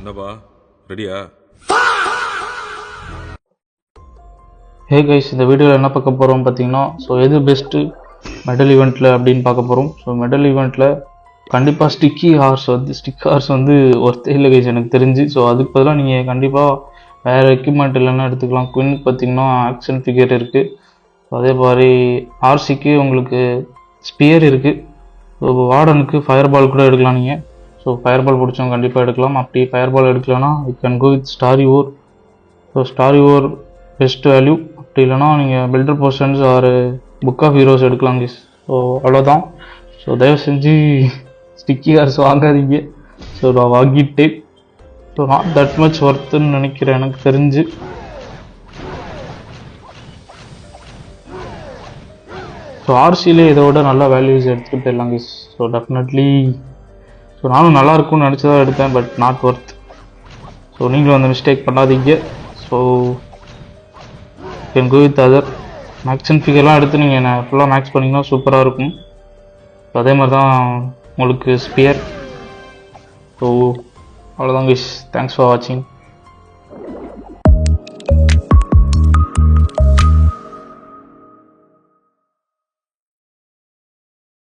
என்னப்பா ரெடியா? Hey guys, இந்த வீடியோவில் என்ன பார்க்க போகிறோம் பார்த்தீங்கன்னா, ஸோ எது பெஸ்ட்டு மெடல் ஈவெண்ட்டில் அப்படின்னு பார்க்க போகிறோம். ஸோ மெடல் ஈவெண்ட்டில் கண்டிப்பாக ஸ்டிக் ஹார்ஸ் வந்து ஒர்த்தே இல்லை கைஸ் எனக்கு தெரிஞ்சு. ஸோ அதுக்கு பதிலாக நீங்கள் கண்டிப்பாக வேறு எக்யூப்மெண்ட் இல்லைன்னா எடுத்துக்கலாம். குயினுக்கு பார்த்தீங்கன்னா ஆக்ஷன் ஃபிகர் இருக்குது. அதே மாதிரி ஆர்சிக்கு உங்களுக்கு ஸ்பியர் இருக்குது. ஸோ வார்டனுக்கு ஃபயர் பால் கூட எடுக்கலாம் நீங்கள். ஸோ ஃபயர் பால் பிடிச்சவங்க கண்டிப்பாக எடுக்கலாம். அப்படி ஃபயர் பால் எடுக்கலன்னா you can go with starry ore. So starry ore best value. அப்படி இல்லைனா நீங்கள் builder potions or book of heroes எடுக்கலாம் கைஸ். ஸோ அவ்வளோதான். ஸோ தயவு செஞ்சு ஸ்டிக்கி ஹார்ஸ் வாங்காதீங்க. ஸோ நான் வாங்கிட்டேன். ஸோ நாட் தட் மச் ஒர்த்துன்னு நினைக்கிறேன் எனக்கு தெரிஞ்சு. ஸோ ஆர்சியிலே இதோட நல்ல வேல்யூஸ் எடுத்துகிட்டு போயிடலாம் கைஸ். ஸோ டெஃபினெட்லி ஸோ நானும் நல்லா இருக்கும்னு நினச்சி தான் எடுத்தேன், பட் நாட் ஒர்த். ஸோ நீங்களும் அந்த மிஸ்டேக் பண்ணாதீங்க. So can go with other மேக்ஸன் ஃபிகர்லாம் எடுத்து நீங்கள் என்ன ஃபுல்லாக மேக்ஸ் பண்ணிங்கன்னா சூப்பராக இருக்கும். ஸோ அதே மாதிரி தான் உங்களுக்கு ஸ்பியர். ஸோ அவ்வளோதான் கைஸ். தேங்க்ஸ் ஃபார் வாட்சிங்.